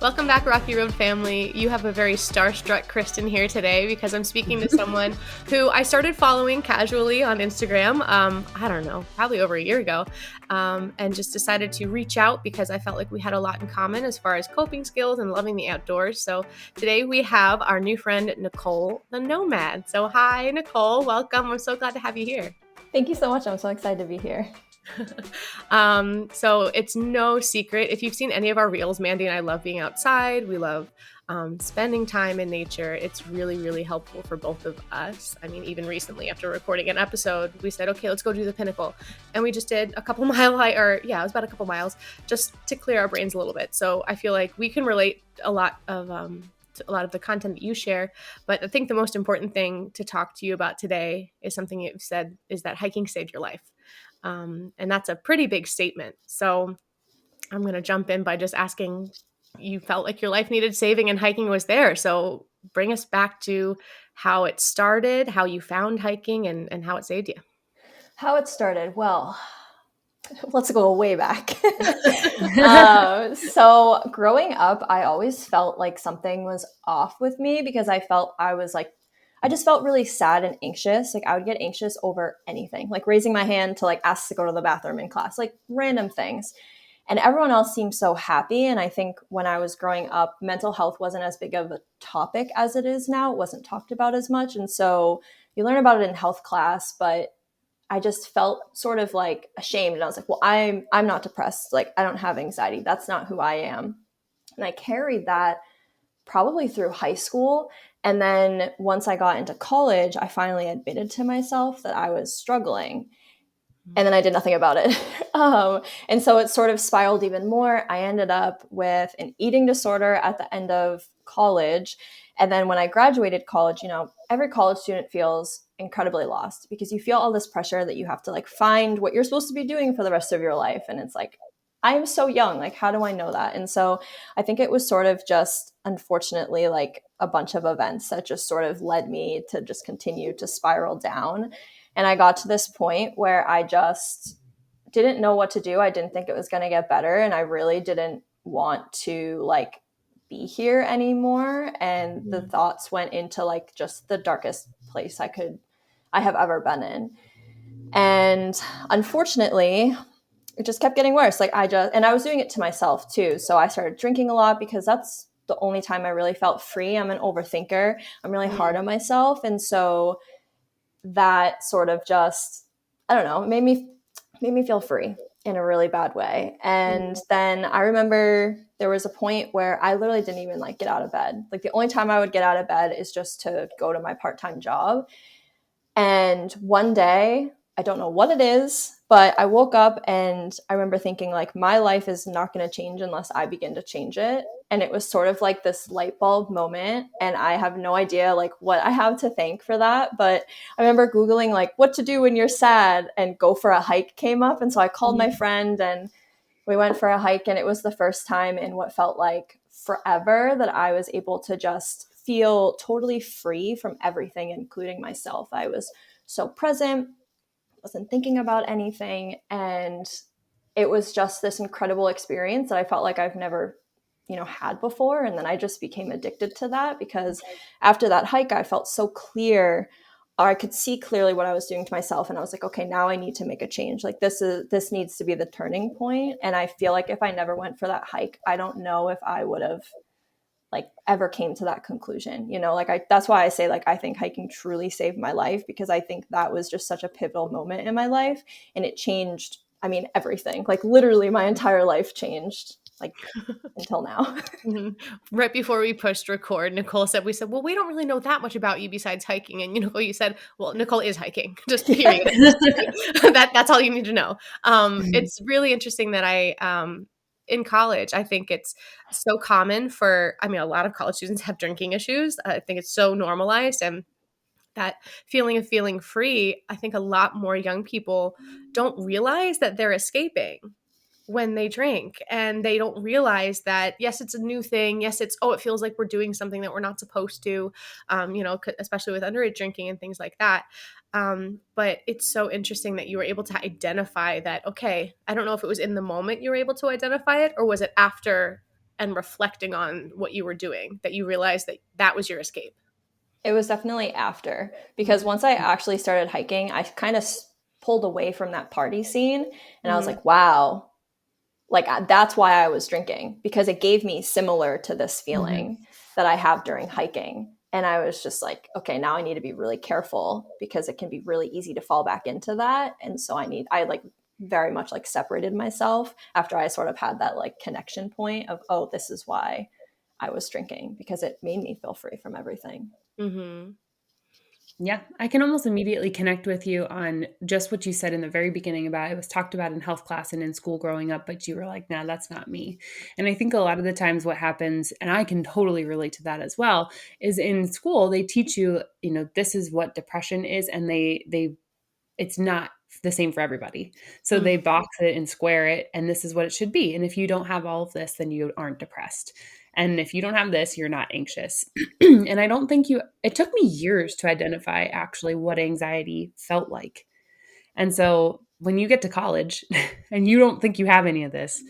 Welcome back, Rocky Road family. You have a very starstruck Kristen here today because I'm speaking to someone who I started following casually on Instagram, I don't know, probably over a year ago, and just decided to reach out because I felt like we had a lot in common as far as coping skills and loving the outdoors. So today we have our new friend, Nichole, the Nomad. So hi, Nichole. Welcome. I'm so glad to have you here. Thank you so much. I'm so excited to be here. So it's no secret. If you've seen any of our reels, Mandy and I love being outside. We love spending time in nature. It's really, really helpful for both of us. I mean, even recently after recording an episode, we said, okay, let's go do the Pinnacle. And we just did a couple it was about a couple miles just to clear our brains a little bit. So I feel like we can relate a lot of to a lot of the content that you share. But I think the most important thing to talk to you about today is something you've said is that hiking saved your life. And that's a pretty big statement. So I'm going to jump in by just asking, you felt like your life needed saving and hiking was there. So bring us back to how it started, how you found hiking, and how it saved you. How it started? Well, let's go way back. So growing up, I always felt like something was off with me because I just felt really sad and anxious. Like I would get anxious over anything, like raising my hand to like ask to go to the bathroom in class, like random things. And everyone else seemed so happy. And I think when I was growing up, mental health wasn't as big of a topic as it is now. It wasn't talked about as much. And so you learn about it in health class, but I just felt sort of like ashamed. And I was like, well, I'm not depressed. Like I don't have anxiety. That's not who I am. And I carried that probably through high school. And then once I got into college, I finally admitted to myself that I was struggling. And then I did nothing about it. And so it sort of spiraled even more. I ended up with an eating disorder at the end of college. And then when I graduated college, every college student feels incredibly lost because you feel all this pressure that you have to like find what you're supposed to be doing for the rest of your life. And it's like, I'm so young. Like, how do I know that? And so I think it was sort of just, unfortunately, like a bunch of events that just sort of led me to just continue to spiral down. And I got to this point where I just didn't know what to do. I didn't think it was going to get better. And I really didn't want to like be here anymore. And the thoughts went into like just the darkest place I have ever been in. And unfortunately, it just kept getting worse. And I was doing it to myself too. So I started drinking a lot because that's the only time I really felt free. I'm an overthinker. I'm really hard on myself. And so that sort of just, I don't know, made me feel free in a really bad way. And then I remember there was a point where I literally didn't even like get out of bed. Like the only time I would get out of bed is just to go to my part-time job. And one day, I don't know what it is, but I woke up and I remember thinking like my life is not going to change unless I begin to change it. And it was sort of like this light bulb moment. And I have no idea like what I have to thank for that. But I remember Googling like what to do when you're sad, and go for a hike came up. And so I called my friend and we went for a hike. And it was the first time in what felt like forever that I was able to just feel totally free from everything, including myself. I was so present, wasn't thinking about anything. And it was just this incredible experience that I felt like I've never, had before. And then I just became addicted to that because after that hike, I felt so clear, or I could see clearly what I was doing to myself. And I was like, okay, now I need to make a change. Like this needs to be the turning point. And I feel like if I never went for that hike, I don't know if I would have like ever came to that conclusion, that's why I say like, I think hiking truly saved my life, because I think that was just such a pivotal moment in my life. And it changed, everything, like literally my entire life changed like until now. Right before we pushed record, Nichole said, well, we don't really know that much about you besides hiking. And you said, well, Nichole is hiking, just period. That's all you need to know. It's really interesting that in college, I think it's so common a lot of college students have drinking issues. I think it's so normalized, and that feeling of feeling free, I think a lot more young people don't realize that they're escaping when they drink, and they don't realize that, yes, it's a new thing. Yes, it feels like we're doing something that we're not supposed to, especially with underage drinking and things like that. But it's so interesting that you were able to identify that. Okay, I don't know if it was in the moment you were able to identify it, or was it after and reflecting on what you were doing that you realized that that was your escape? It was definitely after, because once I actually started hiking, I kind of pulled away from that party scene, and I was Mm-hmm. like, wow, like that's why I was drinking, because it gave me similar to this Mm-hmm. feeling that I have during hiking. And I was just like, okay, now I need to be really careful because it can be really easy to fall back into that. And so I like very much like separated myself after I sort of had that like connection point of, oh, this is why I was drinking, because it made me feel free from everything. Mm-hmm. Yeah, I can almost immediately connect with you on just what you said in the very beginning about it was talked about in health class and in school growing up, but you were like, nah, that's not me. And I think a lot of the times what happens, and I can totally relate to that as well, is in school they teach you, this is what depression is, and they it's not the same for everybody. So they box it and square it, and this is what it should be. And if you don't have all of this, then you aren't depressed. And if you don't have this, you're not anxious. And I don't think it took me years to identify actually what anxiety felt like. And so when you get to college and you don't think you have any of this,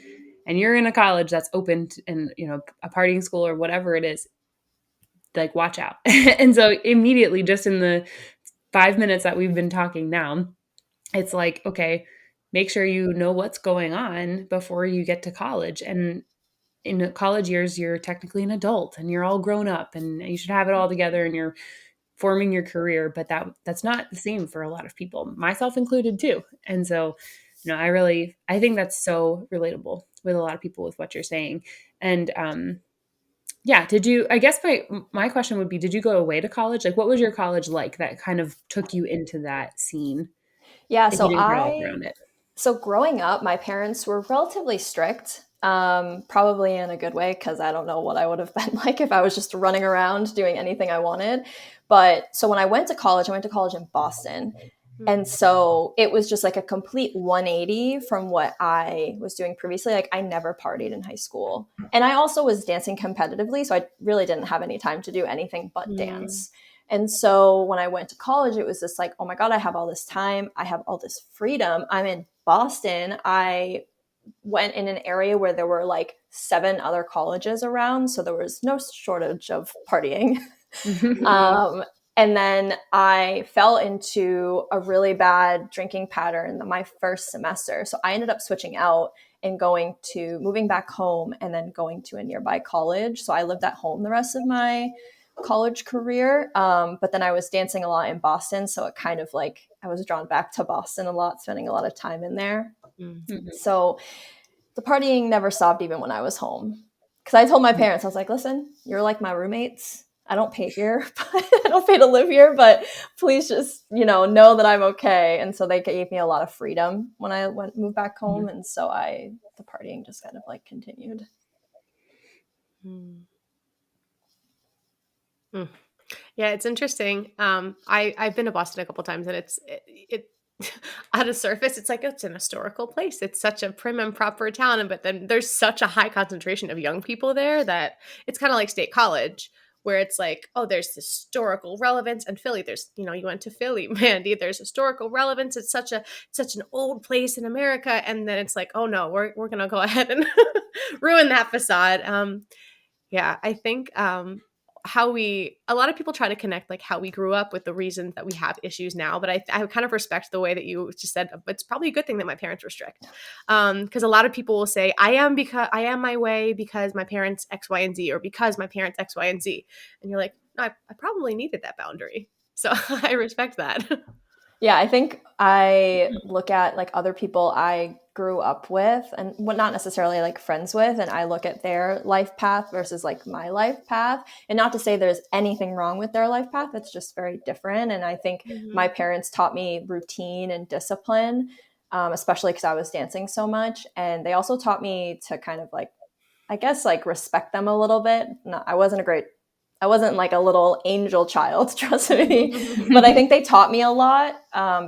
and you're in a college that's open to, and, a partying school or whatever it is, like watch out. And so immediately, just in the 5 minutes that we've been talking now, it's like, okay, make sure you know what's going on before you get to college. And in the college years, you're technically an adult and you're all grown up and you should have it all together and you're forming your career. But that's not the same for a lot of people, myself included too. And so, I think that's so relatable with a lot of people with what you're saying. And yeah, I guess my question would be, did you go away to college? Like, what was your college like that kind of took you into that scene Yeah, if you so didn't grow up I around it? so growing up, my parents were relatively strict, probably in a good way, because I don't know what I would have been like if I was just running around doing anything I wanted. But so when I went to college in Boston. And so it was just like a complete 180 from what I was doing previously. Like I never partied in high school. And I also was dancing competitively. So I really didn't have any time to do anything but Mm-hmm. dance. And so when I went to college, it was just like, oh my God, I have all this time. I have all this freedom. I'm in Boston. I went in an area where there were like 7 other colleges around. So there was no shortage of partying. Um, and then I fell into a really bad drinking pattern my first semester. So I ended up switching out and moving back home and then going to a nearby college. So I lived at home the rest of my college career. But then I was dancing a lot in Boston. So it kind of like I was drawn back to Boston a lot, spending a lot of time in there. So the partying never stopped even when I was home. Because I told my parents, I was like, listen, you're like my roommates. I don't pay here, but I don't pay to live here, but please just, know that I'm okay. And so they gave me a lot of freedom when I moved back home. And so the partying just kind of like continued. Yeah, it's interesting. I've been to Boston a couple times, and it on the surface, it's like it's an historical place. It's such a prim and proper town, but then there's such a high concentration of young people there that it's kind of like State College, where it's like, oh, there's historical relevance. And Philly, there's you went to Philly, Mandy. There's historical relevance. It's such an old place in America, and then it's like, oh no, we're gonna go ahead and ruin that facade. Yeah, I think a lot of people try to connect like how we grew up with the reasons that we have issues now, but I kind of respect the way that you just said it's probably a good thing that my parents were strict. Because a lot of people will say I am my way because my parents X, Y, and Z, or because my parents X, Y, and Z. And you're like, no, I probably needed that boundary. So I respect that. Yeah, I think I look at like other people I grew up with and what not necessarily like friends with, and I look at their life path versus like my life path. And not to say there's anything wrong with their life path, it's just very different. And I think my parents taught me routine and discipline, especially because I was dancing so much. And they also taught me to kind of like, I guess, like respect them a little bit. No, I wasn't like a little angel child, trust me. But I think they taught me a lot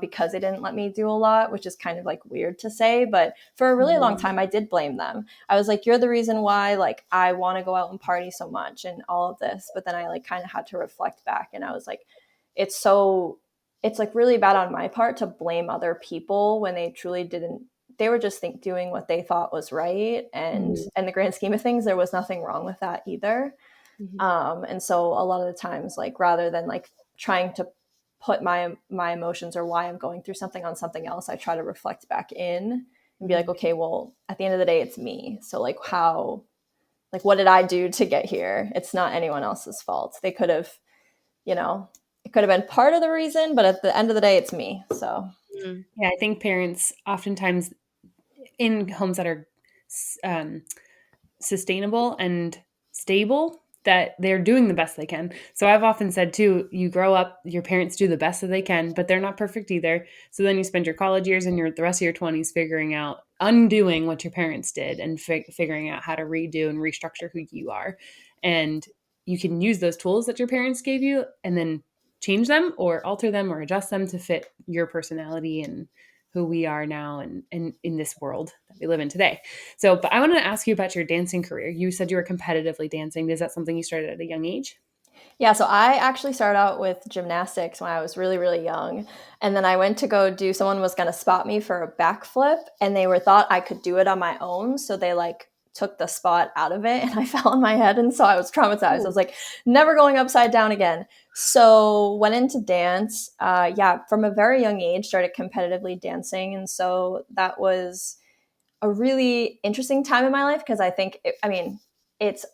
because they didn't let me do a lot, which is kind of like weird to say. But for a really long time, I did blame them. I was like, you're the reason why like I want to go out and party so much and all of this. But then I like kind of had to reflect back, and I was like, it's like really bad on my part to blame other people when they truly didn't they were just doing what they thought was right. And in the grand scheme of things, there was nothing wrong with that either. And so a lot of the times, like, rather than like trying to put my emotions or why I'm going through something on something else, I try to reflect back in and be like, okay, well, at the end of the day, it's me. So like, how, like, what did I do to get here? It's not anyone else's fault. They could have, you know, it could have been part of the reason, but at the end of the day, it's me. So yeah, I think parents oftentimes in homes that are sustainable and stable, that they're doing the best they can. So I've often said too, you grow up, your parents do the best that they can, but they're not perfect either. So then you spend your college years and the rest of your 20s figuring out, undoing what your parents did and figuring out how to redo and restructure who you are. And you can use those tools that your parents gave you and then change them or alter them or adjust them to fit your personality and who we are now and in this world that we live in today. So, but I want to ask you about your dancing career. You said you were competitively dancing. Is that something you started at a young age? yeah, so I actually started out with gymnastics when I was really, really young. And then I went to go do, someone was going to spot me for a backflip and they were thought I could do it on my own. So they like took the spot out of it and I fell on my head. And so I was traumatized. I was like, never going upside down again. So went into dance. Yeah, from a very young age, started competitively dancing. And so that was a really interesting time in my life because I think, it's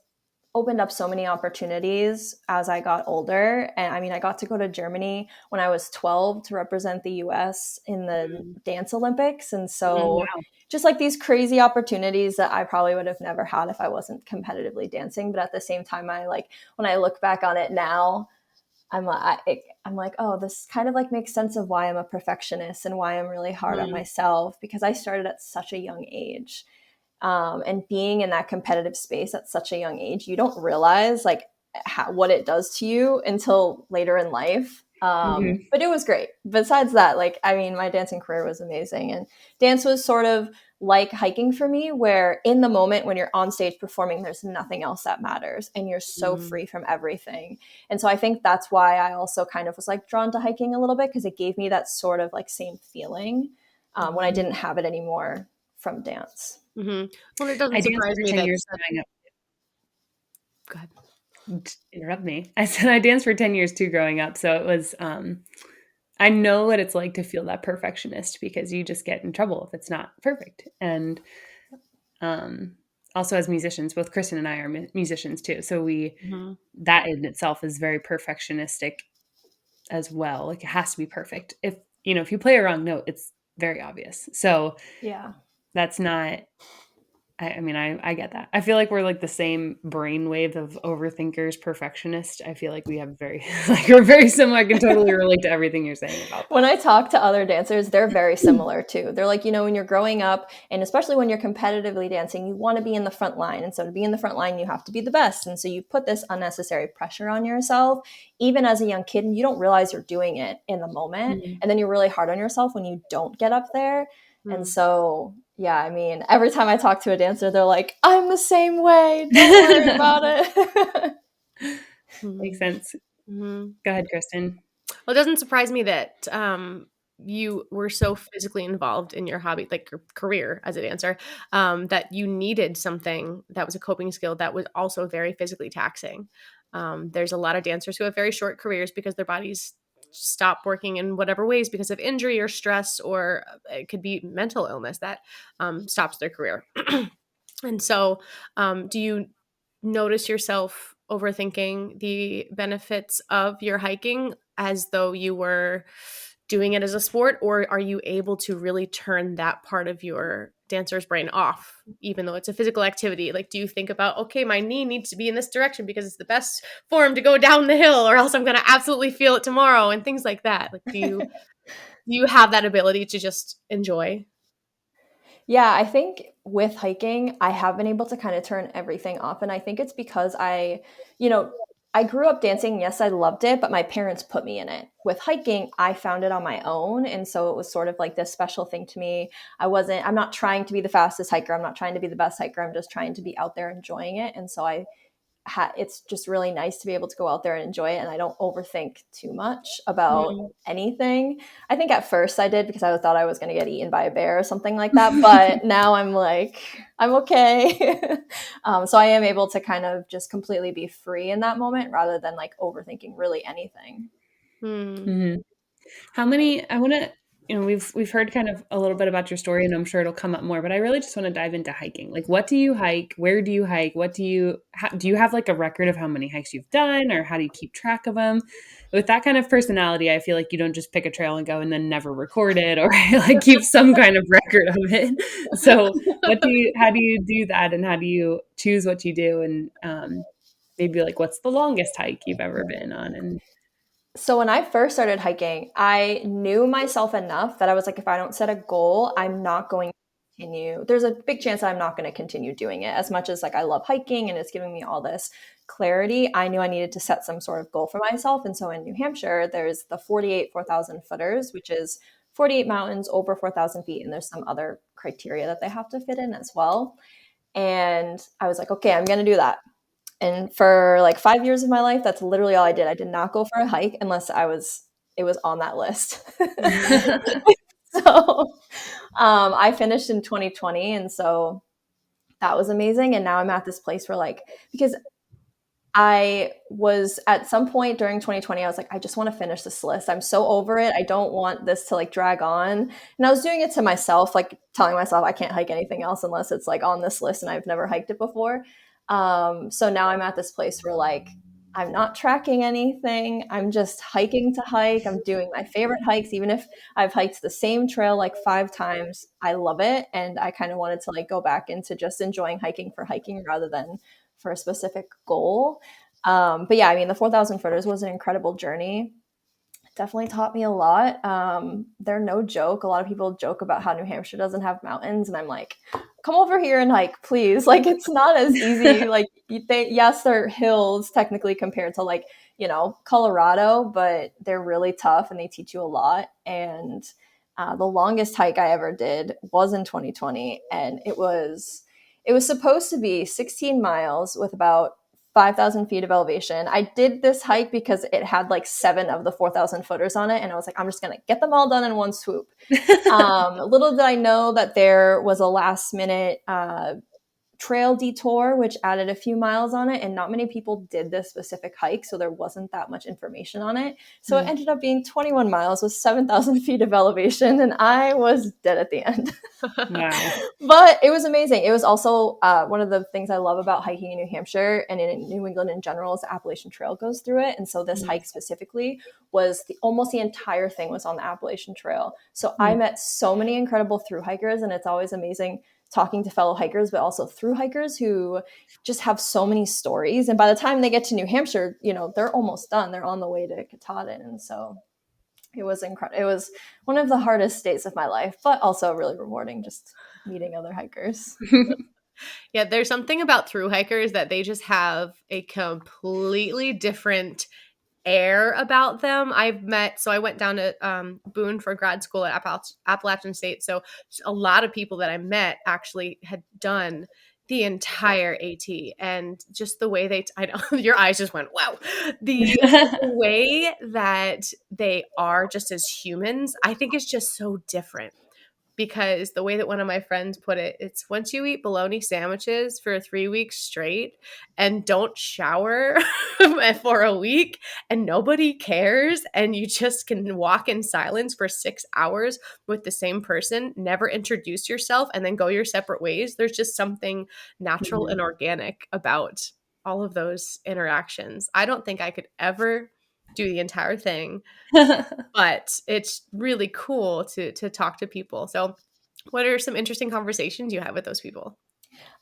opened up so many opportunities as I got older. And I mean, I got to go to Germany when I was 12 to represent the US in the dance Olympics. And so Wow. just like these crazy opportunities that I probably would have never had if I wasn't competitively dancing. But at the same time, I like, when I look back on it now, I'm like, oh, this kind of like makes sense of why I'm a perfectionist and why I'm really hard on myself, because I started at such a young age. And being in that competitive space at such a young age, you don't realize like what it does to you until later in life. But it was great. Besides that, like, I mean, my dancing career was amazing. And dance was sort of like hiking for me, where in the moment when you're on stage performing, there's nothing else that matters and you're so free from everything. And so I think that's why I also kind of was like drawn to hiking a little bit, because it gave me that sort of like same feeling when I didn't have it anymore from dance. Well, it I doesn't danced surprise for me 10 that. years growing up. Go ahead. Interrupt me. I said I danced for 10 years too growing up. So it was, I know what it's like to feel that perfectionist because you just get in trouble if it's not perfect. And also as musicians, both Kristen and I are musicians too. So that in itself is very perfectionistic as well. Like it has to be perfect. If you play a wrong note, it's very obvious. So Yeah. that's not, I get that. I feel like we're like the same brainwave of overthinkers, perfectionists. I feel like we have we're very similar. I can totally relate to everything you're saying about that. When I talk to other dancers, they're very similar too. They're like, when you're growing up, and especially when you're competitively dancing, you want to be in the front line. And so to be in the front line, you have to be the best. And so you put this unnecessary pressure on yourself, even as a young kid, and you don't realize you're doing it in the moment. And then you're really hard on yourself when you don't get up there. And so, yeah, I mean, every time I talk to a dancer, they're like, I'm the same way. Don't worry about it. Makes sense. Go ahead, Kristen. Well, it doesn't surprise me that you were so physically involved in your hobby, like your career as a dancer, that you needed something that was a coping skill that was also very physically taxing. There's a lot of dancers who have very short careers because their bodies stop working in whatever ways because of injury or stress, or it could be mental illness that stops their career. And so, do you notice yourself overthinking the benefits of your hiking as though you were doing it as a sport, or are you able to really turn that part of your dancer's brain off, even though it's a physical activity? Like, do you think about, okay, my knee needs to be in this direction because it's the best form to go down the hill, or else I'm going to absolutely feel it tomorrow, and things like that? Like, do you have that ability to just enjoy? Yeah, I think with hiking, I have been able to kind of turn everything off. And I think it's because I grew up dancing. Yes, I loved it, but my parents put me in it. With hiking, I found it on my own. And so it was sort of like this special thing to me. I'm not trying to be the fastest hiker. I'm not trying to be the best hiker. I'm just trying to be out there enjoying it. And so it's just really nice to be able to go out there and enjoy it, and I don't overthink too much about Mm. anything. I think at first I did because I thought I was going to get eaten by a bear or something like that, but now I'm like, I'm okay. So I am able to kind of just completely be free in that moment rather than like overthinking really anything. Mm. Mhm. How many I wanna we've heard kind of a little bit about your story, and I'm sure it'll come up more, but I really just wanna dive into hiking. Like, what do you hike? Where do you hike? What do you do you have, like, a record of how many hikes you've done, or how do you keep track of them? With that kind of personality, I feel like you don't just pick a trail and go and then never record it or, like, keep some kind of record of it. So, how do you do that, and how do you choose what you do? And, maybe, like, what's the longest hike you've ever been on? And So when I first started hiking, I knew myself enough that I was like, if I don't set a goal, I'm not going to continue. There's a big chance that I'm not going to continue doing it. As much as like I love hiking and it's giving me all this clarity, I knew I needed to set some sort of goal for myself. And so in New Hampshire, there's the 48 4,000 footers, which is 48 mountains over 4,000 feet. And there's some other criteria that they have to fit in as well. And I was like, okay, I'm going to do that. And for like 5 years of my life, that's literally all I did. I did not go for a hike unless it was on that list. So I finished in 2020. And so that was amazing. And now I'm at this place where like, because I was at some point during 2020, I was like, I just want to finish this list. I'm so over it. I don't want this to like drag on. And I was doing it to myself, like telling myself I can't hike anything else unless it's like on this list and I've never hiked it before. So now I'm at this place where like I'm not tracking anything. I'm just hiking to hike. I'm doing my favorite hikes, even if I've hiked the same trail like 5 times. I love it. And I kind of wanted to like go back into just enjoying hiking for hiking rather than for a specific goal. But yeah, I mean, the 4,000 footers was an incredible journey. Definitely taught me a lot. They're no joke. A lot of people joke about how New Hampshire doesn't have mountains, and I'm like, come over here and hike, please. Like, it's not as easy. Like, yes, they're hills technically compared to like, Colorado, but they're really tough and they teach you a lot. And the longest hike I ever did was in 2020, and it was supposed to be 16 miles with about 5,000 feet of elevation. I did this hike because it had like 7 of the 4,000 footers on it. And I was like, I'm just going to get them all done in one swoop. Little did I know that there was a last minute trail detour, which added a few miles on it. And not many people did this specific hike. So there wasn't that much information on it. So it ended up being 21 miles with 7,000 feet of elevation. And I was dead at the end. Wow. But it was amazing. It was also one of the things I love about hiking in New Hampshire and in New England in general is the Appalachian Trail goes through it. And so this hike specifically was almost the entire thing was on the Appalachian Trail. So I met so many incredible through hikers, and it's always amazing talking to fellow hikers, but also through hikers who just have so many stories. And by the time they get to New Hampshire, they're almost done. They're on the way to Katahdin. And so it was incredible. It was one of the hardest days of my life, but also really rewarding just meeting other hikers. Yeah, there's something about through hikers that they just have a completely different air about them. I went down to Boone for grad school at Appalachian State. So a lot of people that I met actually had done the entire AT, and just the way I know your eyes just went, wow. The way that they are just as humans, I think is just so different. Because the way that one of my friends put it, it's once you eat bologna sandwiches for 3 weeks straight and don't shower for a week and nobody cares, and you just can walk in silence for 6 hours with the same person, never introduce yourself, and then go your separate ways. There's just something natural and organic about all of those interactions. I don't think I could ever do the entire thing, but it's really cool to talk to people. So what are some interesting conversations you have with those people?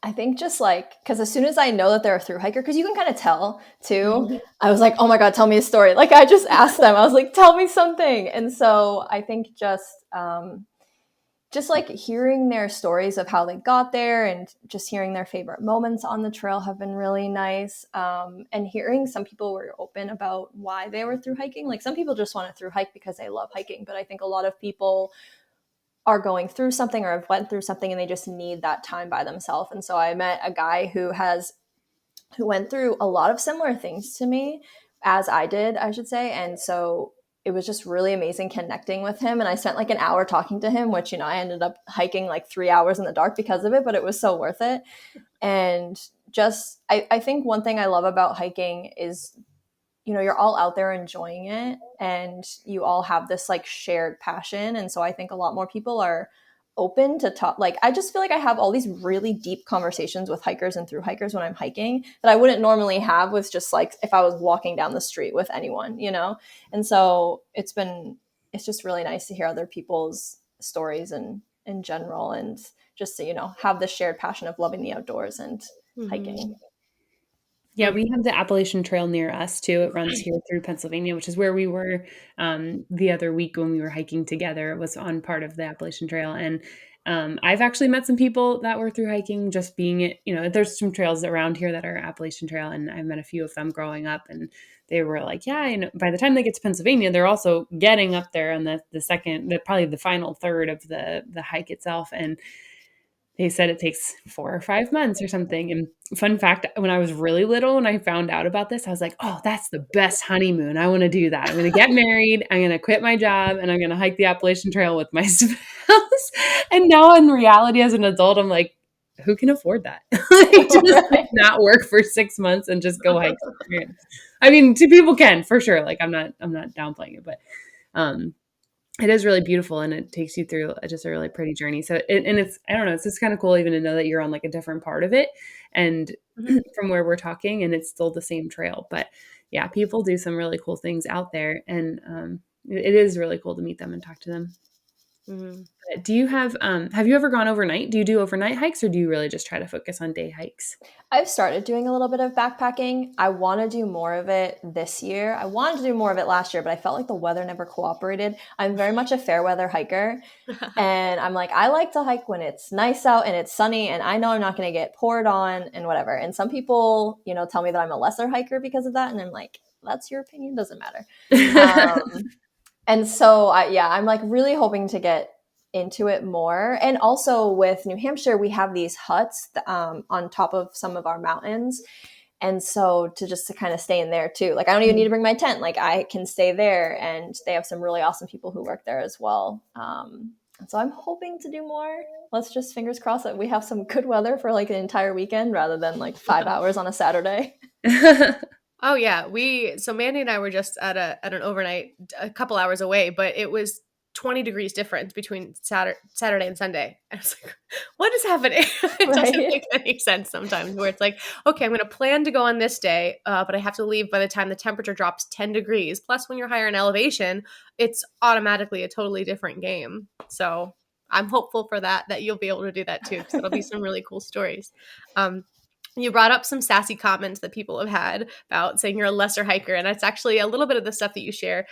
I think just like, because as soon as I know that they're a through hiker, because you can kind of tell too, I was like, oh my God, tell me a story. Like I just asked them, I was like, tell me something. And so I think just like hearing their stories of how they got there and just hearing their favorite moments on the trail have been really nice. And hearing some people were open about why they were through hiking. Like some people just want to through hike because they love hiking, but I think a lot of people are going through something or have went through something and they just need that time by themselves. And so I met a guy who has who went through a lot of similar things to me, as I did, I should say. And so it was just really amazing connecting with him. And I spent like an hour talking to him, which, I ended up hiking like 3 hours in the dark because of it, but it was so worth it. And just, I think one thing I love about hiking is, you're all out there enjoying it, and you all have this like shared passion. And so I think a lot more people are open to talk. Like, I just feel like I have all these really deep conversations with hikers and through hikers when I'm hiking that I wouldn't normally have with just like if I was walking down the street with anyone. And so it's just really nice to hear other people's stories and in general, and just to, have this shared passion of loving the outdoors and hiking. Yeah, we have the Appalachian Trail near us too. It runs here through Pennsylvania, which is where we were the other week when we were hiking together. It was on part of the Appalachian Trail. And I've actually met some people that were through hiking, just being it, there's some trails around here that are Appalachian Trail, and I've met a few of them growing up, and they were like, yeah, by the time they get to Pennsylvania, they're also getting up there on probably the final third of the hike itself. And they said it takes 4 or 5 months or something. And fun fact, when I was really little and I found out about this, I was like, oh, that's the best honeymoon. I want to do that. I'm going to get married. I'm going to quit my job, and I'm going to hike the Appalachian Trail with my spouse. And now in reality, as an adult, I'm like, who can afford that? Just not work for 6 months and just go hike. I mean, two people can, for sure. Like, I'm not downplaying it, but it is really beautiful, and it takes you through just a really pretty journey. So, it's, I don't know, it's just kind of cool even to know that you're on like a different part of it, and from where we're talking, and it's still the same trail. But yeah, people do some really cool things out there, and it is really cool to meet them and talk to them. Do you have you ever gone overnight? Do you do overnight hikes, or do you really just try to focus on day hikes? I've started doing a little bit of backpacking. I want to do more of it this year. I wanted to do more of it last year, but I felt like the weather never cooperated. I'm very much a fair weather hiker. And I'm like, I like to hike when it's nice out and it's sunny, and I know I'm not going to get poured on and whatever. And some people, tell me that I'm a lesser hiker because of that. And I'm like, that's your opinion. Doesn't matter. And so, I'm like really hoping to get into it more. And also with New Hampshire, we have these huts on top of some of our mountains. And so to kind of stay in there too. Like, I don't even need to bring my tent. Like, I can stay there, and they have some really awesome people who work there as well. And so I'm hoping to do more. Let's just fingers crossed that we have some good weather for like an entire weekend rather than like 5 hours on a Saturday. Oh yeah, so Mandy and I were just at an overnight a couple hours away, but it was 20 degrees difference between Saturday and Sunday. And I was like, what is happening? It doesn't make any sense sometimes, where it's like, okay, I'm going to plan to go on this day, but I have to leave by the time the temperature drops 10 degrees. Plus, when you're higher in elevation, it's automatically a totally different game. So I'm hopeful for that you'll be able to do that too, because it'll be some really cool stories. You brought up some sassy comments that people have had about saying you're a lesser hiker. And it's actually a little bit of the stuff that you share,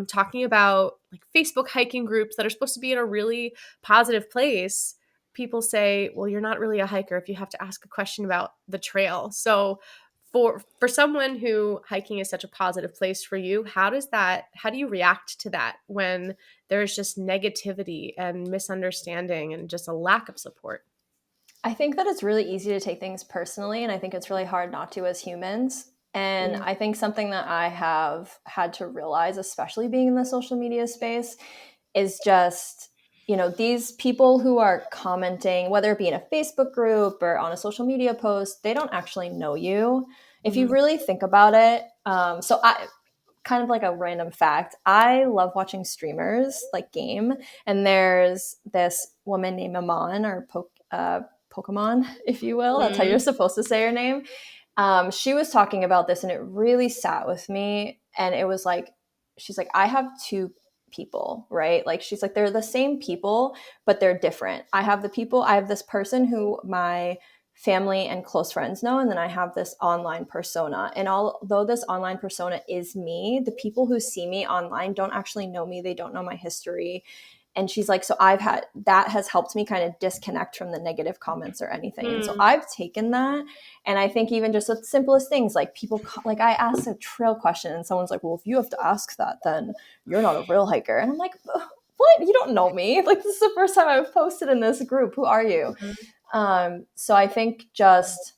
talking about like Facebook hiking groups that are supposed to be in a really positive place. People say, well, you're not really a hiker if you have to ask a question about the trail. So for someone who hiking is such a positive place for you, how do you react to that when there's just negativity and misunderstanding and just a lack of support? I think that it's really easy to take things personally, and I think it's really hard not to as humans. And I think something that I have had to realize, especially being in the social media space, is just, these people who are commenting, whether it be in a Facebook group or on a social media post, they don't actually know you. If you really think about it. So I kind of like a random fact, I love watching streamers like game. And there's this woman named Amon, or Pokemon, if you will. That's how you're supposed to say her name. She was talking about this, and it really sat with me. And it was like, she's like, I have two people, right? Like, she's like, they're the same people, but they're different. I have this person who my family and close friends know, and then I have this online persona. And although this online persona is me, the people who see me online don't actually know me. They don't know my history. And she's like, so that has helped me kind of disconnect from the negative comments or anything. And so I've taken that. And I think even just the simplest things, like people, like I asked a trail question and someone's like, well, if you have to ask that, then you're not a real hiker. And I'm like, what? You don't know me. Like, this is the first time I've posted in this group. Who are you? So I think just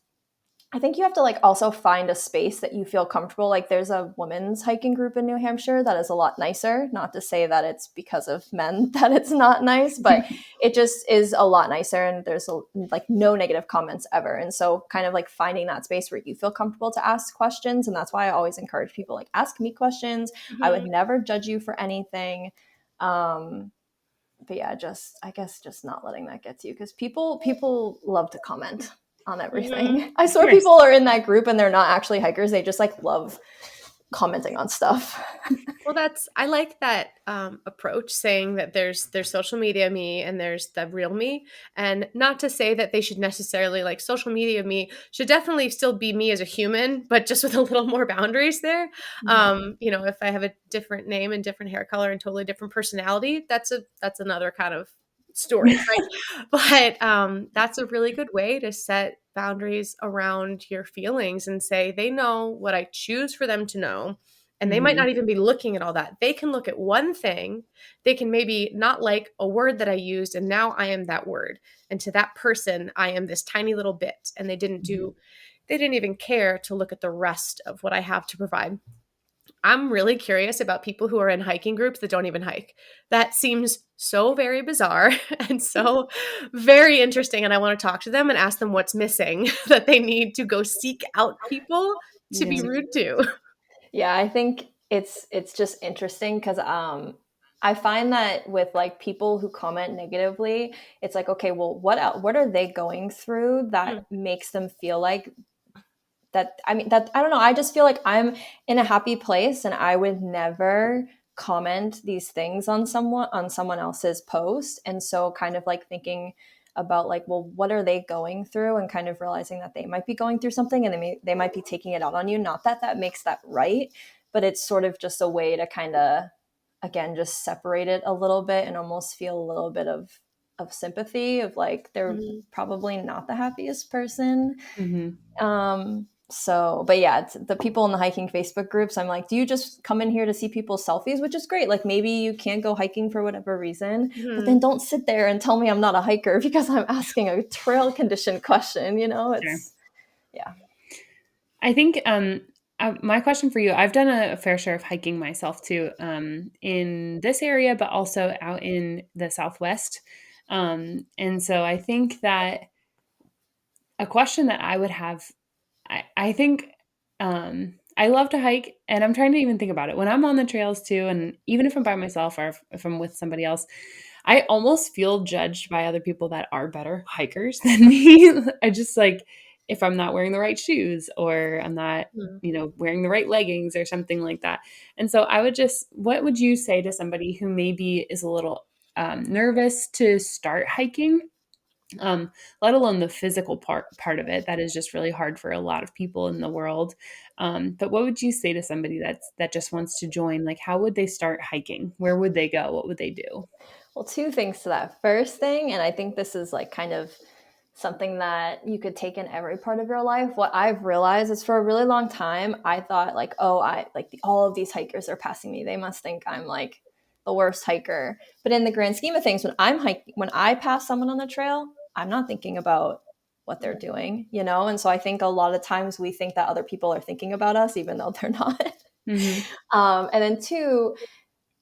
I think you have to like also find a space that you feel comfortable. Like there's a women's hiking group in New Hampshire that is a lot nicer. Not to say that it's because of men that it's not nice, but it just is a lot nicer, and there's like no negative comments ever. And so kind of like finding that space where you feel comfortable to ask questions. And that's why I always encourage people, like, ask me questions. I would never judge you for anything. But yeah, I guess just not letting that get to you, because people love to comment on everything. I swear people are in that group and they're not actually hikers. They just like love commenting on stuff. Well, I like that approach, saying that there's social media me and there's the real me, and not to say that they should necessarily, like, social media me should definitely still be me as a human, but just with a little more boundaries there. If I have a different name and different hair color and totally different personality, that's another kind of story, right? But that's a really good way to set boundaries around your feelings and say they know what I choose for them to know. And they might not even be looking at all that. They can look at one thing. They can maybe not like a word that I used, and now I am that word. And to that person, I am this tiny little bit. And they didn't even care to look at the rest of what I have to provide. I'm really curious about people who are in hiking groups that don't even hike. That seems so very bizarre and so very interesting. And I want to talk to them and ask them what's missing that they need to go seek out people to be rude to. Yeah, I think it's just interesting because I find that with like people who comment negatively, it's like, okay, well, what are they going through that makes them feel like that? I mean, that I don't know. I just feel like I'm in a happy place, and I would never comment these things on someone else's post. And so kind of like thinking about like, well, what are they going through, and kind of realizing that they might be going through something, and they might be taking it out on you. Not that that makes that right, but it's sort of just a way to kind of, again, just separate it a little bit and almost feel a little bit of sympathy of like they're probably not the happiest person. So, but yeah, it's the people in the hiking Facebook groups, I'm like, do you just come in here to see people's selfies, which is great. Like maybe you can't go hiking for whatever reason, but then don't sit there and tell me I'm not a hiker because I'm asking a trail condition question, it's, yeah. I think my question for you, I've done a fair share of hiking myself too, in this area, but also out in the Southwest. And so I think that a question that I would have, I think I love to hike, and I'm trying to even think about it when I'm on the trails too. And even if I'm by myself or if I'm with somebody else, I almost feel judged by other people that are better hikers than me. I just like, if I'm not wearing the right shoes, or I'm not, wearing the right leggings or something like that. And so what would you say to somebody who maybe is a little nervous to start hiking? Let alone the physical part of it. That is just really hard for a lot of people in the world. But what would you say to somebody that just wants to join? Like, how would they start hiking? Where would they go? What would they do? Well, two things to that. First thing, and I think this is like kind of something that you could take in every part of your life. What I've realized is for a really long time, I thought like, oh, all of these hikers are passing me. They must think I'm like the worst hiker. But in the grand scheme of things, when I pass someone on the trail, I'm not thinking about what they're doing, And so I think a lot of times we think that other people are thinking about us, even though they're not. And then two,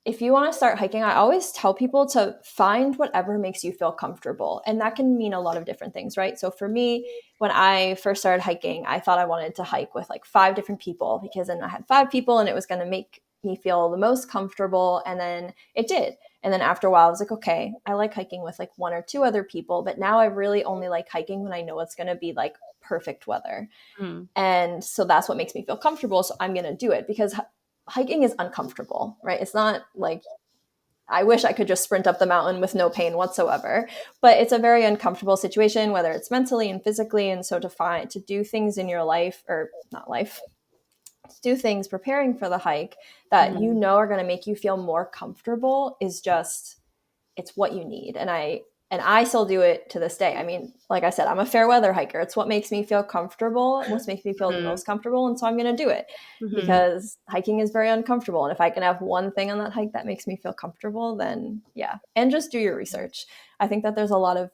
if you want to start hiking, I always tell people to find whatever makes you feel comfortable. And that can mean a lot of different things, right? So for me, when I first started hiking, I thought I wanted to hike with like 5 different people, because then I had 5 people and it was going to make me feel the most comfortable. And then it did. And then after a while, I was like, okay, I like hiking with like 1 or 2 other people. But now I really only like hiking when I know it's going to be like perfect weather. And so that's what makes me feel comfortable. So I'm going to do it, because hiking is uncomfortable, right? It's not like I wish I could just sprint up the mountain with no pain whatsoever, but it's a very uncomfortable situation, whether it's mentally and physically. And so to do things in your life, or not life, to do things preparing for the hike that are going to make you feel more comfortable is just, it's what you need. And I still do it to this day. I mean, like I said, I'm a fair weather hiker. It's what makes me feel comfortable, what makes me feel the most comfortable. And so I'm going to do it because hiking is very uncomfortable. And if I can have one thing on that hike that makes me feel comfortable, then yeah. And just do your research. I think that there's a lot of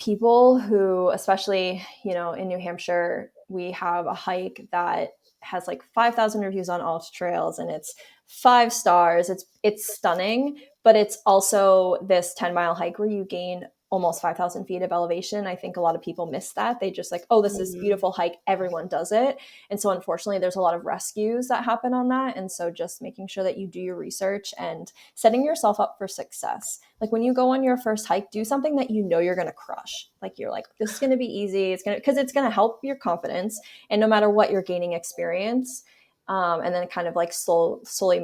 people who, especially, you know, in New Hampshire, we have a hike that has like 5,000 reviews on Ultra Trails, and it's 5 stars. It's stunning, but it's also this 10-mile hike where you gain almost 5,000 feet of elevation. I think a lot of people miss that. They just like, oh, this is beautiful hike. Everyone does it. And so unfortunately, there's a lot of rescues that happen on that. And so just making sure that you do your research and setting yourself up for success. Like when you go on your first hike, do something that you know you're going to crush. Like you're like, this is going to be easy. Because it's going to help your confidence. And no matter what, you're gaining experience. And then kind of like slowly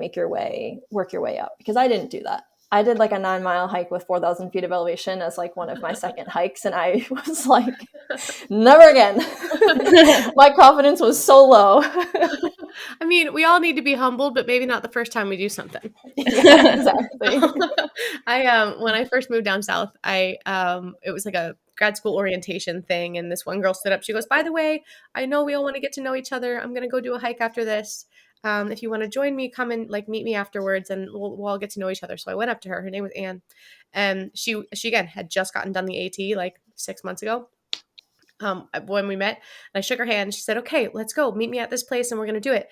work your way up. Because I didn't do that. I did like a 9-mile hike with 4,000 feet of elevation as like one of my second hikes. And I was like, never again. My confidence was so low. I mean, we all need to be humbled, but maybe not the first time we do something. Yeah, exactly. When I first moved down south, it was like a grad school orientation thing. And this one girl stood up. She goes, by the way, I know we all want to get to know each other. I'm going to go do a hike after this. If you want to join me, come and like meet me afterwards and we'll all get to know each other. So I went up to her. Her name was Anne. And she again had just gotten done the AT like 6 months ago. When we met, and I shook her hand. She said, okay, let's go meet me at this place and we're going to do it.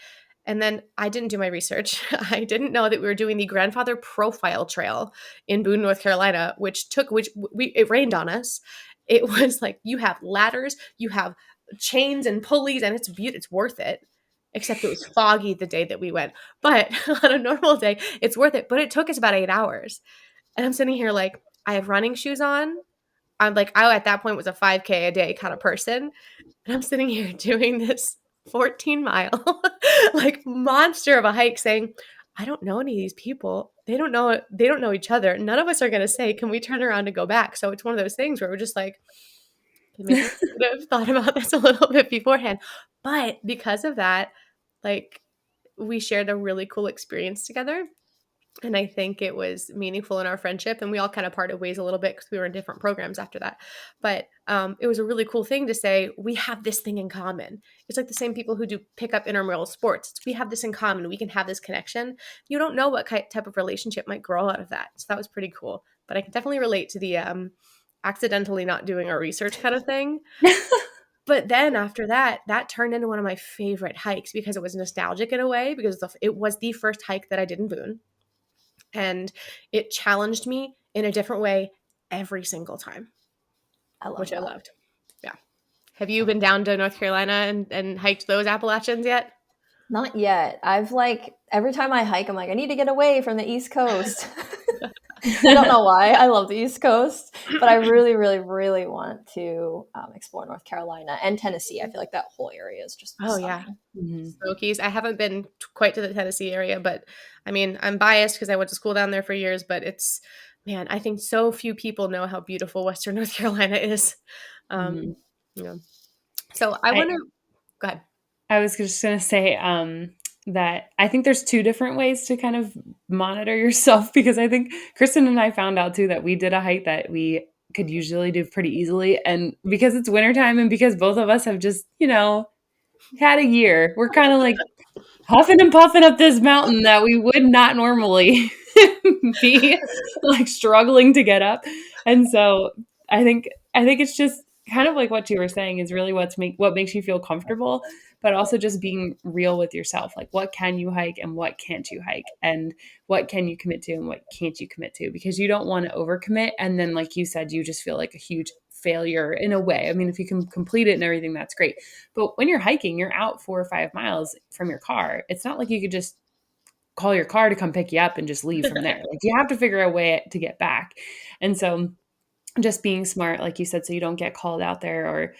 And then I didn't do my research. I didn't know that we were doing the Grandfather Profile Trail in Boone, North Carolina, it rained on us. It was like, you have ladders, you have chains and pulleys, and it's worth it. Except it was foggy the day that we went. But on a normal day, it's worth it. But it took us about 8 hours. And I'm sitting here like, I have running shoes on. I'm like, I at that point was a 5K a day kind of person. And I'm sitting here doing this 14-mile like monster of a hike saying, I don't know any of these people. They don't know each other. None of us are going to say, can we turn around and go back? So it's one of those things where we're just like, maybe we could have thought about this a little bit beforehand. But because of that, like we shared a really cool experience together. And I think it was meaningful in our friendship. And we all kind of parted ways a little bit because we were in different programs after that. But it was a really cool thing to say, we have this thing in common. It's like the same people who do pick up intramural sports. We have this in common. We can have this connection. You don't know what type of relationship might grow out of that. So that was pretty cool. But I can definitely relate to the accidentally not doing our research kind of thing. But then after that turned into one of my favorite hikes because it was nostalgic in a way, because it was the first hike that I did in Boone. And it challenged me in a different way every single time, which I loved. Yeah. Have you been down to North Carolina and hiked those Appalachians yet? Not yet. I've like, every time I hike, I'm like, I need to get away from the East Coast. I don't know why. I love the East Coast, but I really, really, really want to explore North Carolina and Tennessee. I feel like that whole area is just stunning. Yeah. Smokies. I haven't been quite to the Tennessee area, but I mean, I'm biased because I went to school down there for years, but man, I think so few people know how beautiful Western North Carolina is. Yeah. So I want to go ahead. I was just going to say that I think there's 2 different ways to kind of monitor yourself, because I think Kristen and I found out too that we did a hike that we could usually do pretty easily. And because it's wintertime and because both of us have just, had a year, we're kind of like huffing and puffing up this mountain that we would not normally be like struggling to get up. And so I think it's just kind of like what you were saying is really what makes you feel comfortable, but also just being real with yourself. Like, what can you hike and what can't you hike, and what can you commit to and what can't you commit to, because you don't want to overcommit. And then, like you said, you just feel like a huge failure in a way. I mean, if you can complete it and everything, that's great. But when you're hiking, you're out 4 or 5 miles from your car. It's not like you could just call your car to come pick you up and just leave from there. Like, you have to figure a way to get back. And so just being smart, like you said, so you don't get called out there, or,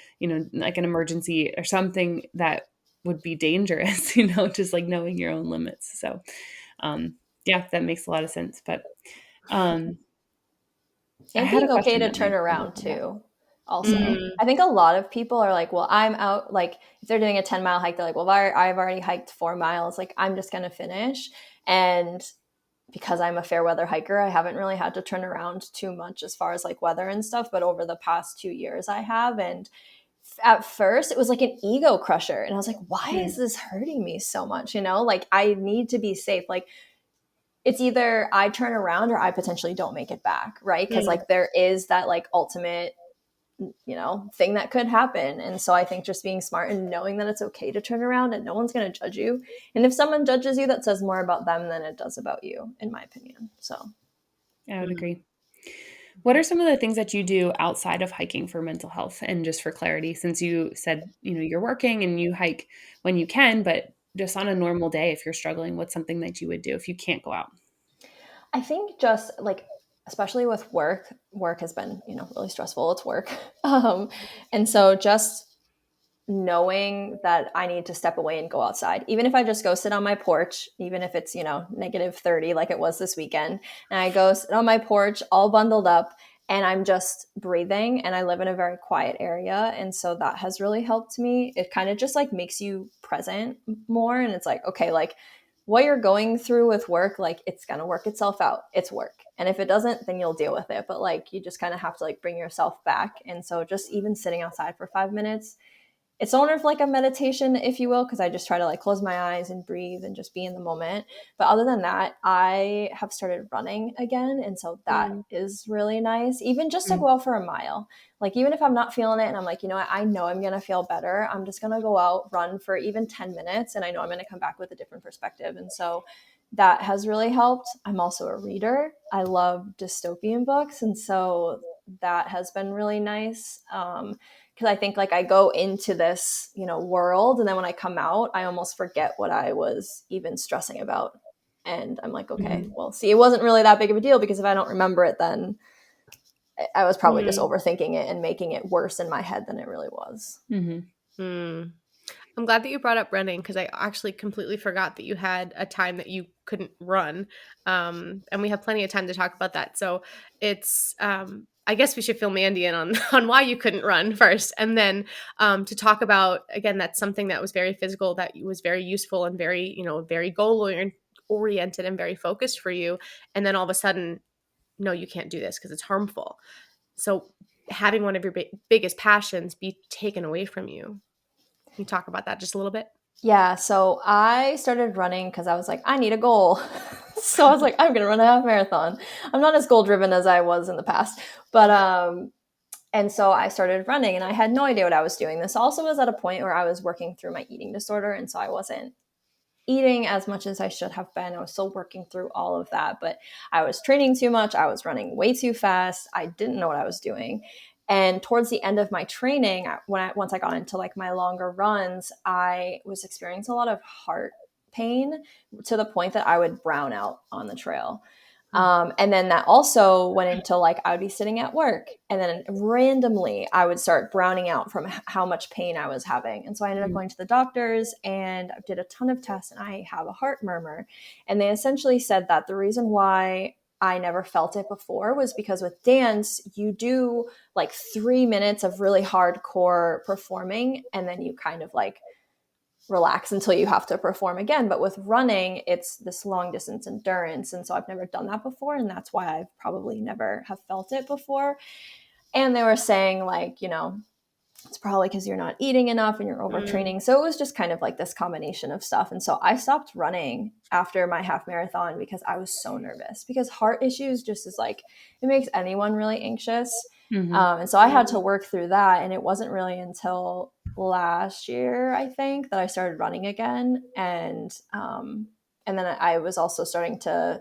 like an emergency or something that would be dangerous, just like knowing your own limits. So, yeah, that makes a lot of sense. But, and being okay to turn around too. Also, I think a lot of people are like, well, I'm out, like if they're doing a 10-mile hike, they're like, well, I've already hiked 4 miles. Like, I'm just going to finish. And because I'm a fair weather hiker, I haven't really had to turn around too much as far as like weather and stuff. But over the past 2 years I have. And at first it was like an ego crusher. And I was like, why is this hurting me so much? Like, I need to be safe. Like, it's either I turn around or I potentially don't make it back. Right. Cause like there is that like ultimate thing that could happen. And so I think just being smart and knowing that it's okay to turn around and no one's going to judge you. And if someone judges you, that says more about them than it does about you, in my opinion. So I would agree. What are some of the things that you do outside of hiking for mental health? And just for clarity, since you said, you're working and you hike when you can, but just on a normal day, if you're struggling, what's something that you would do if you can't go out? I think just like, especially with work has been, really stressful. It's work. And so just knowing that I need to step away and go outside, even if I just go sit on my porch, even if it's, -30 like it was this weekend, and I go sit on my porch all bundled up and I'm just breathing, and I live in a very quiet area. And so that has really helped me. It kind of just like makes you present more. And it's like, okay, like what you're going through with work, like it's going to work itself out. It's work. And if it doesn't, then you'll deal with it. But like, you just kind of have to like bring yourself back. And so just even sitting outside for 5 minutes, it's sort of like a meditation, if you will, because I just try to like close my eyes and breathe and just be in the moment. But other than that, I have started running again. And so that is really nice, even just to go out for a mile. Like, even if I'm not feeling it and I'm like, you know what, I know I'm going to feel better, I'm just going to go out, run for even 10 minutes. And I know I'm going to come back with a different perspective. And so that has really helped. I'm also a reader. I love dystopian books. And so that has been really nice. Because I think like I go into this, world, and then when I come out, I almost forget what I was even stressing about. And I'm like, okay, well, see, it wasn't really that big of a deal, because if I don't remember it, then I was probably just overthinking it and making it worse in my head than it really was. I'm glad that you brought up running, because I actually completely forgot that you had a time that you couldn't run. And we have plenty of time to talk about that. So it's, I guess we should fill Mandy in on why you couldn't run first. And then to talk about, again, that's something that was very physical, that was very useful and very, very goal oriented and very focused for you. And then all of a sudden, no, you can't do this because it's harmful. So having one of your biggest passions be taken away from you. Can you talk about that just a little bit? Yeah, so I started running because I was like, I need a goal. So I was like, I'm going to run a half marathon. I'm not as goal driven as I was in the past, but and so I started running, and I had no idea what I was doing. This also was at a point where I was working through my eating disorder, and so I wasn't eating as much as I should have been. I was still working through all of that, but I was training too much. I was running way too fast. I didn't know what I was doing. And towards the end of my training, once I got into like my longer runs, I was experiencing a lot of heart pain, to the point that I would brown out on the trail. And then that also went into like, I would be sitting at work, and then randomly I would start browning out from how much pain I was having. And so I ended up going to the doctors and did a ton of tests, and I have a heart murmur. And they essentially said that the reason why I never felt it before was because with dance, you do like 3 minutes of really hardcore performing, and then you kind of like relax until you have to perform again. But with running, it's this long distance endurance. And so I've never done that before. And that's why I've probably never have felt it before. And they were saying like, it's probably because you're not eating enough and you're overtraining. So it was just kind of like this combination of stuff. And so I stopped running after my half marathon because I was so nervous, because heart issues just is like, it makes anyone really anxious. And so I had to work through that. And it wasn't really until last year, I think, that I started running again. And then I was also starting to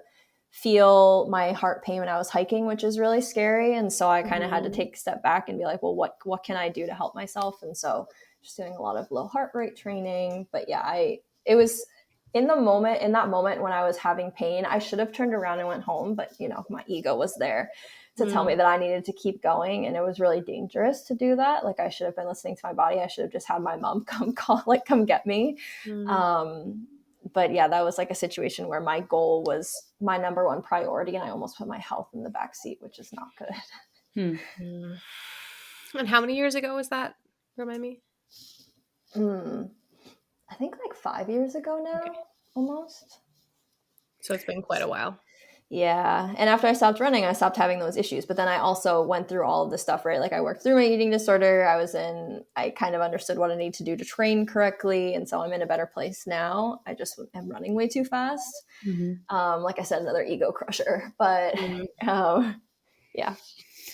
feel my heart pain when I was hiking, which is really scary. And so I kind of had to take a step back and be like, well, what can I do to help myself? And so just doing a lot of low heart rate training. But yeah, it was in that moment when I was having pain, I should have turned around and went home, but my ego was there to tell me that I needed to keep going. And it was really dangerous to do that. Like, I should have been listening to my body. I should have just had my mom come get me. But yeah, that was like a situation where my goal was my number one priority, and I almost put my health in the back seat, which is not good. And how many years ago was that? Remind me. I think like 5 years ago now, almost. So it's been quite a while. Yeah. And after I stopped running, I stopped having those issues. But then I also went through all of this stuff, right? Like, I worked through my eating disorder. I kind of understood what I need to do to train correctly. And so I'm in a better place now. I just am running way too fast. Like I said, another ego crusher. But yeah.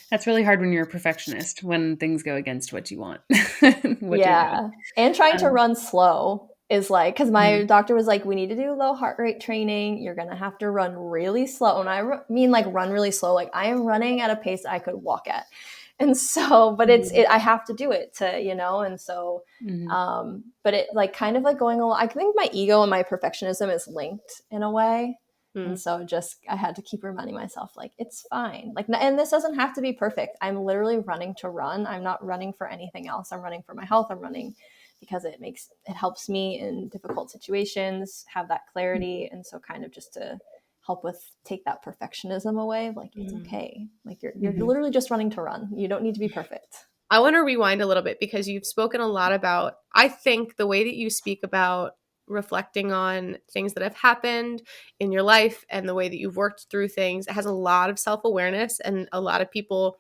That's really hard when you're a perfectionist, when things go against what you want, what you're doing. Yeah. And trying to Um, run slow is like, because my mhm, doctor was like, we need to do low heart rate training. You're going to have to run really slow. And mean like run really slow. Like I am running at a pace I could walk at. And so, but mhm, I have to do it to, and so, mhm, but it like kind of like going along, I think my ego and my perfectionism is linked in a way. And Mm. so just I had to keep reminding myself like it's fine. Like and this doesn't have to be perfect. I'm literally running to run. I'm not running for anything else. I'm running for my health. I'm running because it helps me in difficult situations have that clarity, and so kind of just to help with take that perfectionism away, like it's Mm. okay. Like you're mhm, literally just running to run. You don't need to be perfect. I want to rewind a little bit because you've spoken a lot about, I think the way that you speak about reflecting on things that have happened in your life and the way that you've worked through things, it has a lot of self awareness. And a lot of people,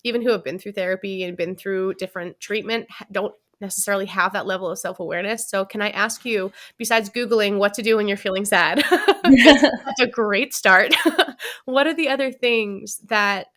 even who have been through therapy and been through different treatment, don't necessarily have that level of self awareness. So, can I ask you, besides Googling what to do when you're feeling sad, that's a great start. What are the other things that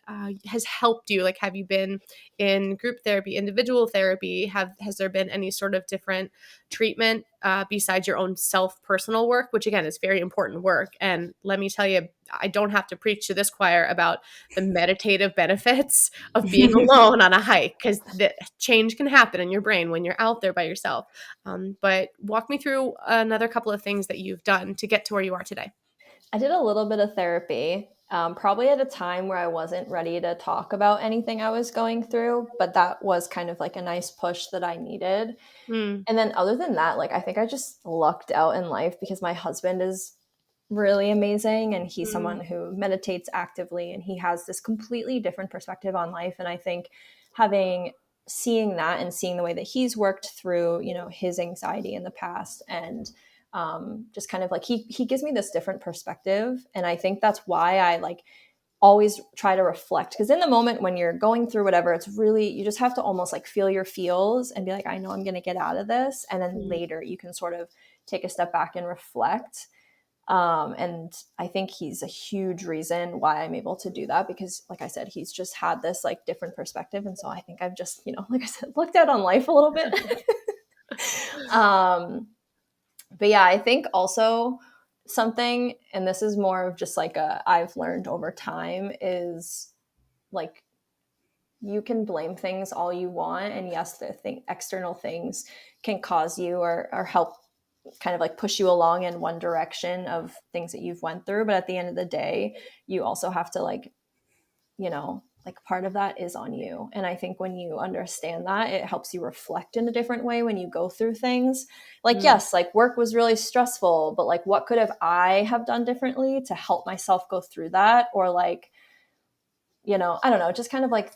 has helped you? Like, have you been in group therapy, individual therapy? Has there been any sort of different treatment besides your own self personal work, which again is very important work? And let me tell you, I don't have to preach to this choir about the meditative benefits of being alone on a hike, because the change can happen in your brain when you're out there by yourself. But walk me through another couple of things that you've done to get to where you are today. I did a little bit of therapy, probably at a time where I wasn't ready to talk about anything I was going through, but that was kind of like a nice push that I needed. Mm, And then other than that, like I think I just lucked out in life because my husband is really amazing and he's mm, someone who meditates actively and he has this completely different perspective on life. And I think having seeing that and seeing the way that he's worked through, his anxiety in the past and just kind of like he gives me this different perspective. And I think that's why I like always try to reflect, because in the moment when you're going through whatever, it's really you just have to almost like feel your feels and be like, I know I'm going to get out of this, and then mm, later you can sort of take a step back and reflect. And I think he's a huge reason why I'm able to do that, because like I said, he's just had this like different perspective, and so I think I've just like I said, looked out on life a little bit. um but yeah, I think also something, and this is more of just like a I've learned over time, is like you can blame things all you want, and yes, the external things can cause you or help kind of like push you along in one direction of things that you've went through, but at the end of the day you also have to like part of that is on you. And I think when you understand that, it helps you reflect in a different way when you go through things. Like, mm, yes, like work was really stressful, but like what could I have done differently to help myself go through that? Or like, I don't know, just kind of like,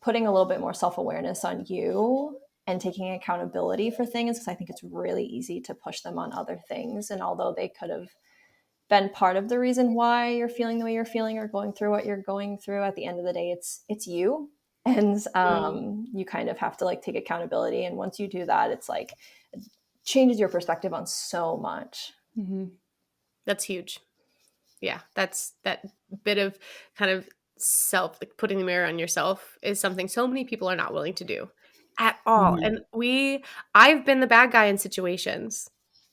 putting a little bit more self-awareness on you and taking accountability for things, because I think it's really easy to push them on other things. And although they could have been part of the reason why you're feeling the way you're feeling or going through what you're going through, at the end of the day it's you. And mm. you kind of have to like take accountability, and once you do that, it's like it changes your perspective on so much. mhm, That's huge. Yeah, that's that bit of kind of self, like putting the mirror on yourself, is something so many people are not willing to do at all. mhm, And I've been the bad guy in situations.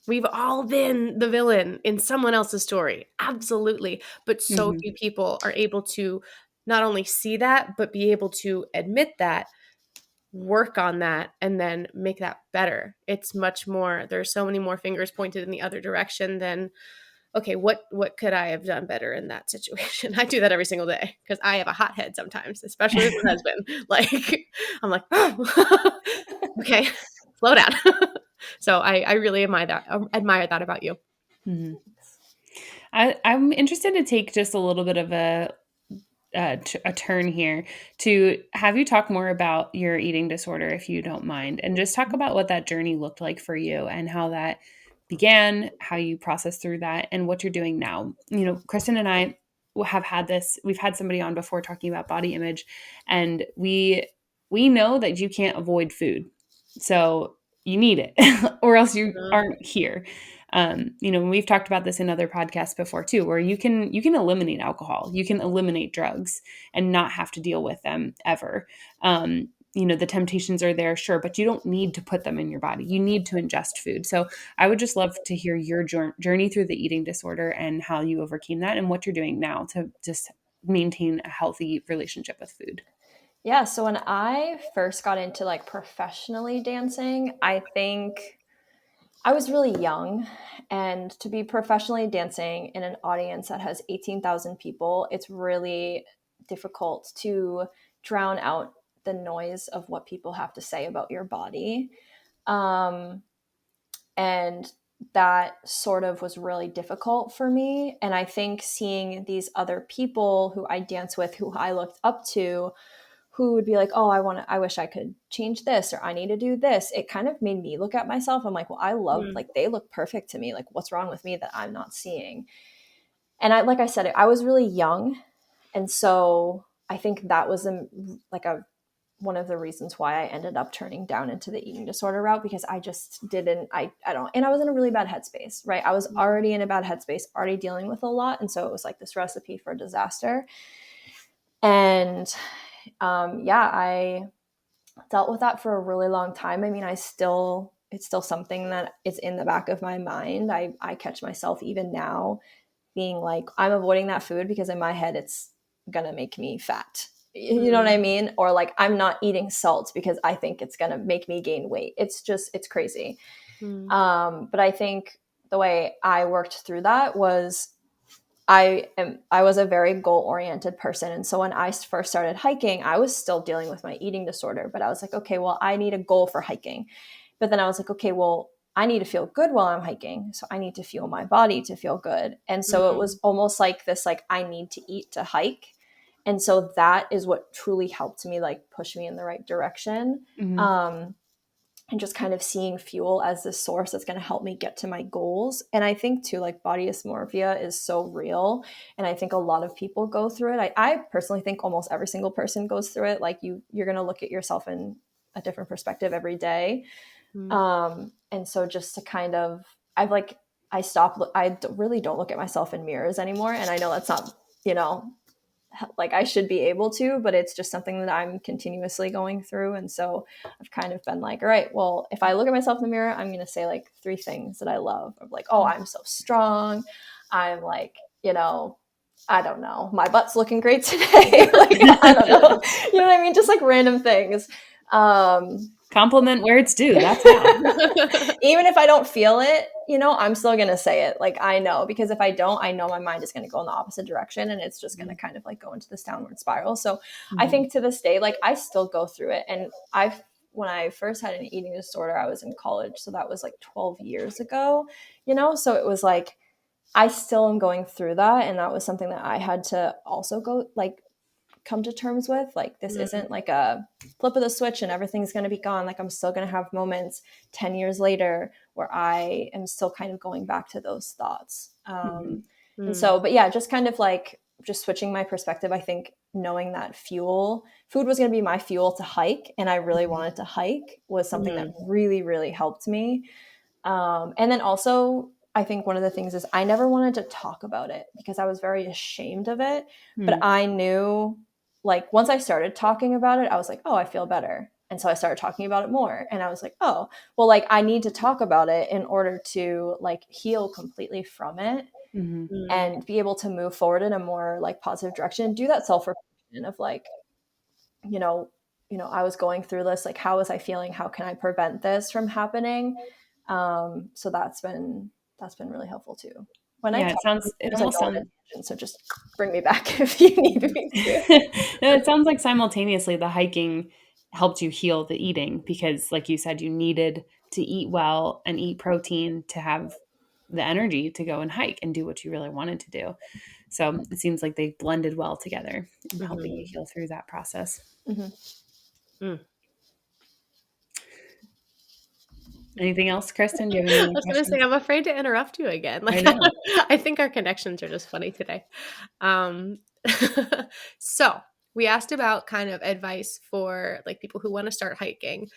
We've all been the villain in someone else's story. Absolutely. But so mhm, few people are able to not only see that, but be able to admit that, work on that, and then make that better. It's much more, there's so many more fingers pointed in the other direction than, okay, what could I have done better in that situation? I do that every single day because I have a hothead sometimes, especially with my husband. Like, I'm like, oh, okay, slow down. So I really admire that about you. mhm. I'm interested to take just a little bit of a turn here to have you talk more about your eating disorder, if you don't mind, and just talk about what that journey looked like for you and how that began, how you processed through that, and what you're doing now. Kristen and I have had this. We've had somebody on before talking about body image, and we know that you can't avoid food. So you need it or else you Mhm. aren't here. We've talked about this in other podcasts before too, where you can eliminate alcohol, you can eliminate drugs and not have to deal with them ever. The temptations are there, sure, but you don't need to put them in your body. You need to ingest food. So I would just love to hear your journey through the eating disorder and how you overcame that and what you're doing now to just maintain a healthy relationship with food. Yeah, so when I first got into like professionally dancing, I think I was really young, and to be professionally dancing in an audience that has 18,000 people, it's really difficult to drown out the noise of what people have to say about your body. Um, and that sort of was really difficult for me. And I think seeing these other people who I dance with, who I looked up to, who would be like, oh, I wish I could change this, or I need to do this. It kind of made me look at myself. I'm like, well, I love, Mm. like, they look perfect to me. Like, what's wrong with me that I'm not seeing? And like I said, I was really young. And so I think that was one of the reasons why I ended up turning down into the eating disorder route, because I just didn't, I don't, and I was in a really bad headspace, right? I was already in a bad headspace, already dealing with a lot. And so it was like this recipe for disaster. And I dealt with that for a really long time. I mean, it's still something that is in the back of my mind. I catch myself even now being like, I'm avoiding that food because in my head, it's going to make me fat. You know what I mean? Or like, I'm not eating salt because I think it's going to make me gain weight. It's crazy. Mm. But I think the way I worked through that was I was a very goal oriented person. And so when I first started hiking, I was still dealing with my eating disorder, but I was like, okay, well, I need a goal for hiking. But then I was like, okay, well, I need to feel good while I'm hiking. So I need to fuel my body to feel good. And so it was almost like this, like, I need to eat to hike. And so that is what truly helped me, like, push me in the right direction. Mm-hmm. And just kind of seeing fuel as the source that's going to help me get to my goals. And I think too, like, body dysmorphia is so real. And I think a lot of people go through it. I personally think almost every single person goes through it. Like, you're going to look at yourself in a different perspective every day. And so just to kind of, I really don't look at myself in mirrors anymore. And I know that's not, like, I should be able to, but it's just something that I'm continuously going through. And so I've kind of been like, all right, well, if I look at myself in the mirror, I'm going to say like 3 things that I love. I'm like, oh, I'm so strong. I'm like, I don't know, my butt's looking great today. Like, I don't know. You know what I mean? Just like random things. Compliment where it's due. That's how. Even if I don't feel it, I'm still going to say it. Like, I know, because if I don't, I know my mind is going to go in the opposite direction, and it's just going to kind of like go into this downward spiral. So I think to this day, like, I still go through it. And when I first had an eating disorder, I was in college. So that was like 12 years ago, so it was like, I still am going through that. And that was something that I had to also come to terms with. Like, this isn't like a flip of the switch and everything's going to be gone. Like, I'm still going to have moments 10 years later where I am still kind of going back to those thoughts. And so, but yeah, just kind of like just switching my perspective. I think knowing that food was going to be my fuel to hike, and I really wanted to hike, was something that really, really helped me. And then also, I think one of the things is I never wanted to talk about it because I was very ashamed of it. But I knew, like, once I started talking about it, I was like, oh, I feel better. And so I started talking about it more. And I was like, oh, well, like, I need to talk about it in order to like heal completely from it and be able to move forward in a more like positive direction, do that self-reflection of like, I was going through this, like, how was I feeling? How can I prevent this from happening? So that's been really helpful too. When I Yeah, talk, it I almost go on a sounds. tangent, so just bring me back if you need me to. No, it sounds like simultaneously the hiking helped you heal the eating because, like you said, you needed to eat well and eat protein to have the energy to go and hike and do what you really wanted to do. So it seems like they blended well together in helping you heal through that process. Anything else, Kristen? Do you have any I other was going to say, questions? I'm afraid to interrupt you again. I Like, know. I think our connections are just funny today. Um, so We asked about kind of advice for like people who want to start hiking.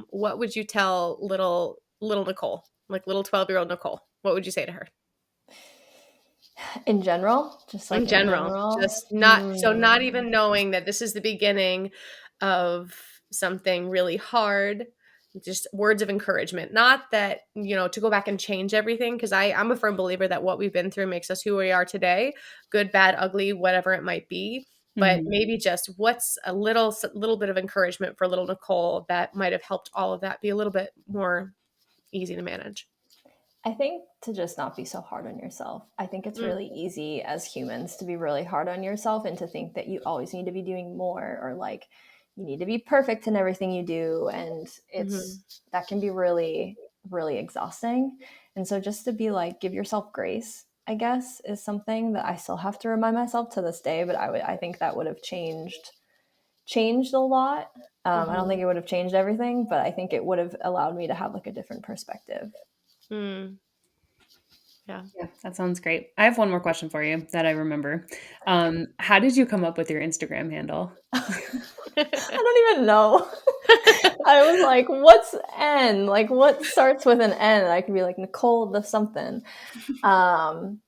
What would you tell little Nichole, like little 12-year-old Nichole? What would you say to her? In general, just In like in general, general. just not even knowing that this is the beginning of something really hard, just words of encouragement. Not that, to go back and change everything, because I'm a firm believer that what we've been through makes us who we are today, good, bad, ugly, whatever it might be. But Mhm. maybe just what's a little bit of encouragement for little Nichole that might have helped all of that be a little bit more easy to manage. I think to just not be so hard on yourself. I think it's really easy as humans to be really hard on yourself and to think that you always need to be doing more, or like you need to be perfect in everything you do. And Mm-hmm. that can be really, really exhausting. And so just to be like, give yourself grace, I guess, is something that I still have to remind myself to this day. But I think that would have changed a lot. I don't Mm-hmm. think it would have changed everything, but I think it would have allowed me to have like a different perspective. Mm. Yeah. Yeah, that sounds great. I have one more question for you that I remember. How did you come up with your Instagram handle? I don't even know. I was like, what's N? Like, what starts with an N? And I could be like, Nichole the something. And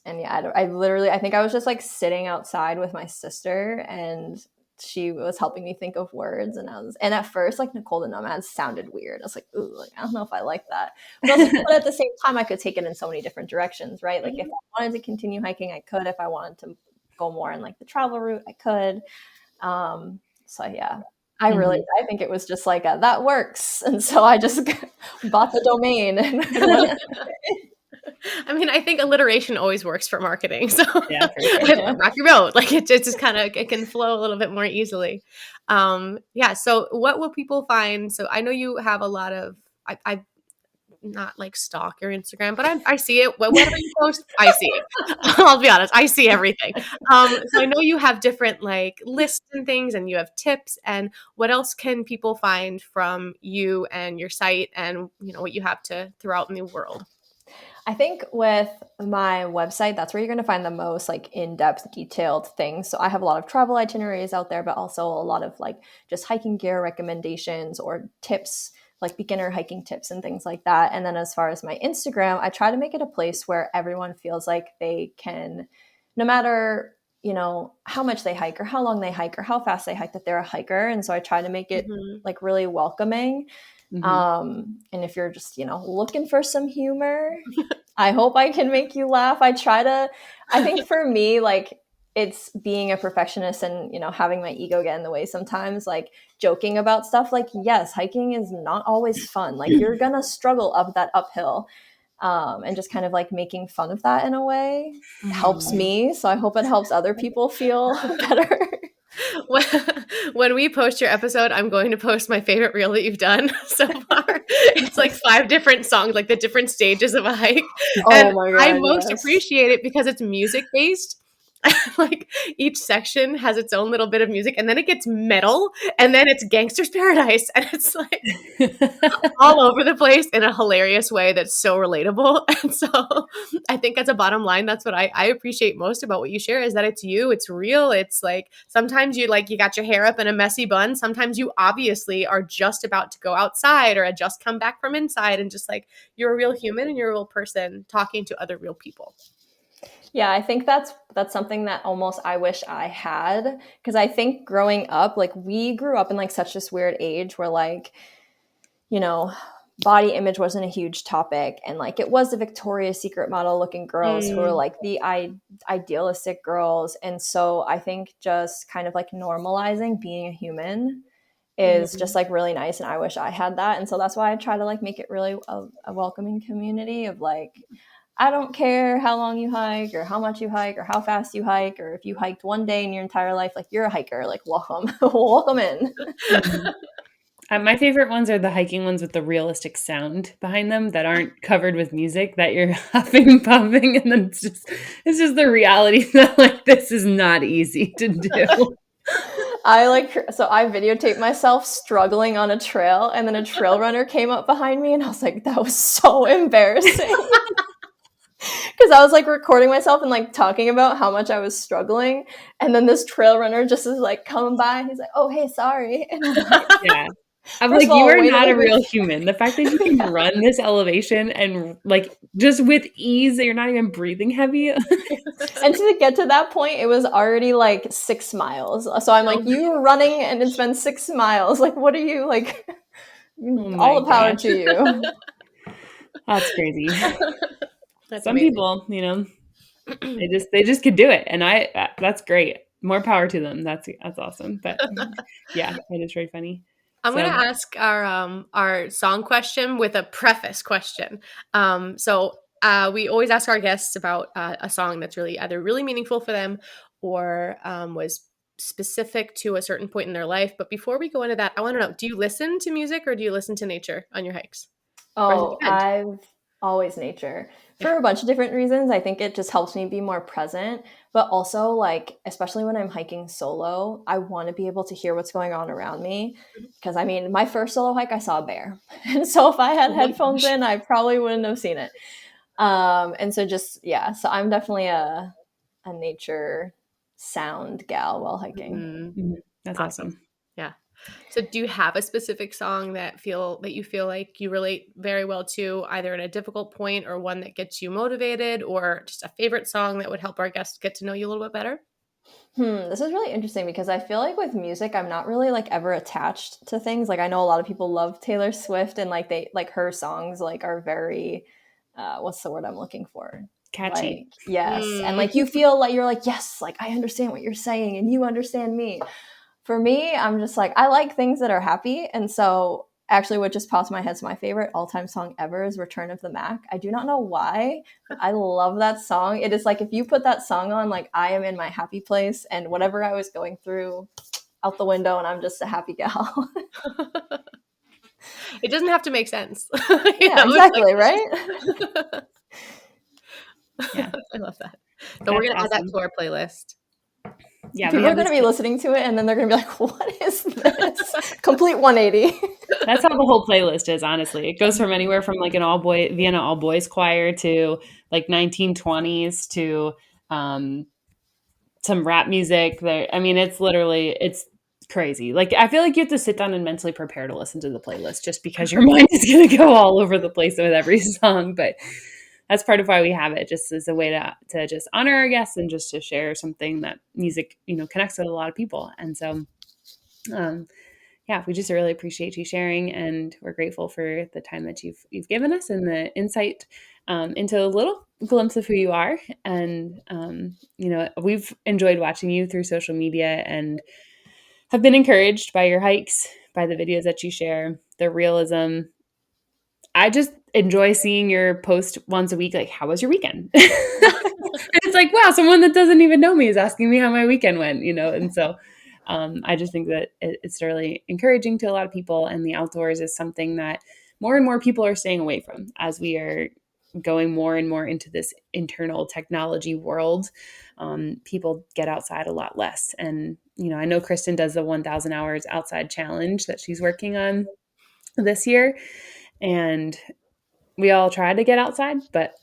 yeah, I think I was just like sitting outside with my sister, and she was helping me think of words. And at first, like, Nichole the Nomad sounded weird. I was like, ooh, like, I don't know if I like that. But at the same time, I could take it in so many different directions, right? Like, if I wanted to continue hiking, I could. If I wanted to go more in like the travel route, I could. So yeah, Mhm. I think it was just like that works, and so I just bought the domain and went. I mean, I think alliteration always works for marketing. So Yeah, for sure. Yeah. Rocky Road, like it just kind of, it can flow a little bit more easily. Yeah. So what will people find? So I know you have a lot of, I not like stalk your Instagram, but I see it. Whatever you post, I see it. I'll be honest, I see everything. So I know you have different like lists and things, and you have tips. And what else can people find from you and your site, and what you have to throughout in the world? I think with my website, that's where you're going to find the most like in-depth, detailed things. So I have a lot of travel itineraries out there, but also a lot of like just hiking gear recommendations or tips, like beginner hiking tips and things like that. And then as far as my Instagram, I try to make it a place where everyone feels like they can, no matter how much they hike or how long they hike or how fast they hike, that they're a hiker. And so I try to make it Mm-hmm. like really welcoming. Mhm. And if you're just looking for some humor, I hope I can make you laugh. I think for me, like, it's being a perfectionist and, having my ego get in the way sometimes, like joking about stuff. Like, yes, hiking is not always fun. Like, you're going to struggle up that uphill. And just kind of like making fun of that in a way helps Mhm. me. So I hope it helps other people feel better. When when we post your episode, I'm going to post my favorite reel that you've done so far. It's like 5 different songs, like the different stages of a hike. And Oh my I God, most yes. appreciate it because it's music based. Like each section has its own little bit of music, and then it gets metal, and then it's Gangster's Paradise, and it's like all over the place in a hilarious way that's so relatable. And so I think as a bottom line, that's what I appreciate most about what you share, is that it's you, it's real. It's like sometimes you got your hair up in a messy bun. Sometimes you obviously are just about to go outside or had just come back from inside, and just like you're a real human and you're a real person talking to other real people. Yeah, I think that's something that almost I wish I had, because I think growing up, like, we grew up in like such this weird age where like, you know, body image wasn't a huge topic, and like it was the Victoria's Secret model looking girls who were Mm, like the idealistic girls. And so I think just kind of like normalizing being a human is just mhm. like really nice, and I wish I had that. And so that's why I try to like make it really a welcoming community of like, I don't care how long you hike or how much you hike or how fast you hike, or if you hiked one day in your entire life, like, you're a hiker, like, welcome. Welcome in. Mhm. My favorite ones are the hiking ones with the realistic sound behind them that aren't covered with music, that you're huffing and puffing, and then it's just the reality that like this is not easy to do. I videotaped myself struggling on a trail, and then a trail runner came up behind me, and I was like, that was so embarrassing. Because because I was like recording myself and like talking about how much I was struggling, and then this trail runner just is like coming by and he's like, oh hey, sorry. And I'm like, Yeah. I'm first like, of all, you are wait not a minute. real human. The fact that you can run this elevation and like just with ease, that you're not even breathing heavy. And to get to that point, it was already like 6 miles. So I'm like, you were running and it's been 6 miles. Like, what are you like? Oh my All the power gosh. to you. That's crazy. That's Some amazing. people, they just could do it. And that's great. More power to them. That's awesome. But yeah, it is very funny. I'm going to ask our song question with a preface question. We always ask our guests about a song that's really either really meaningful for them or was specific to a certain point in their life. But before we go into that, I want to know, do you listen to music or do you listen to nature on your hikes? Or does it Oh, depend? I've always nature for a bunch of different reasons. I think it just helps me be more present, but also like, especially when I'm hiking solo, I want to be able to hear what's going on around me. Because I mean, my first solo hike, I saw a bear. And so if I had Oh my headphones gosh. in, I probably wouldn't have seen it. And so just, yeah, so I'm definitely a nature sound gal while hiking. Mhm. That's Awesome. awesome. Yeah. So do you have a specific song that you feel like you relate very well to, either in a difficult point or one that gets you motivated, or just a favorite song that would help our guests get to know you a little bit better? This is really interesting because I feel like with music, I'm not really like ever attached to things. Like I know a lot of people love Taylor Swift and like they like her songs like are very what's the word I'm looking for? Catchy. Like yes. And Mm. like you feel like you're like, yes, like I understand what you're saying and you understand me. For me, I'm just like I like things that are happy. And so actually what just popped in my head is my favorite all-time song ever is Return of the Mac. I do not know why, but I love that song. It is like if you put that song on, like I am in my happy place and whatever I was going through out the window and I'm just a happy gal. It doesn't have to make sense. Yeah, exactly, right? Yeah. I love that. So That's we're going to add that awesome. to our playlist. Yeah, we People are have going this. to be listening to it and then they're going to be like, what is this? Complete 180. That's how the whole playlist is, honestly. It goes from anywhere from like an Vienna all boys choir to like 1920s to some rap music. There, I mean, it's crazy. Like I feel like you have to sit down and mentally prepare to listen to the playlist, just because your mind is going to go all over the place with every song. But that's part of why we have it, just as a way to just honor our guests and just to share something that music connects with a lot of people. And so yeah, we just really appreciate you sharing, and we're grateful for the time that you've given us and the insight into a little glimpse of who you are. And we've enjoyed watching you through social media and have been encouraged by your hikes, by the videos that you share, the realism. I just enjoy seeing your post once a week, like, how was your weekend? And it's like, wow, someone that doesn't even know me is asking me how my weekend went, And so I just think that it's really encouraging to a lot of people. And the outdoors is something that more and more people are staying away from as we are going more and more into this internal technology world. People get outside a lot less. And, I know Kristen does the 1,000 hours outside challenge that she's working on this year. And we all try to get outside, but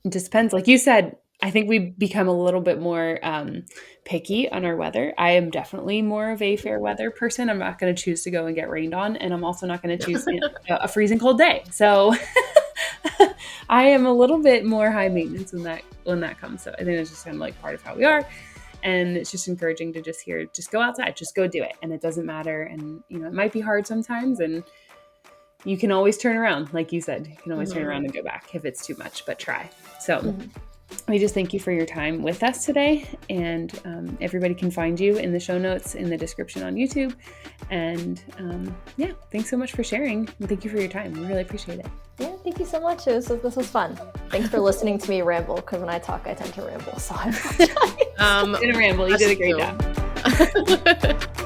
it just depends. Like you said, I think we become a little bit more picky on our weather. I am definitely more of a fair weather person. I'm not going to choose to go and get rained on, and I'm also not going to choose a freezing cold day. So I am a little bit more high maintenance when that comes. So I think it's just kind of like part of how we are. And it's just encouraging to just go outside, just go do it. And it doesn't matter. And, it might be hard sometimes, and you can always turn around. Like you said, you can always turn around and go back if it's too much, but try. So we just thank you for your time with us today. And everybody can find you in the show notes in the description on YouTube. And thanks so much for sharing. And thank you for your time. We really appreciate it. Yeah, thank you so much. This was fun. Thanks for listening to me ramble, because when I talk, I tend to ramble. So I apologize. You did a ramble. You did a great job.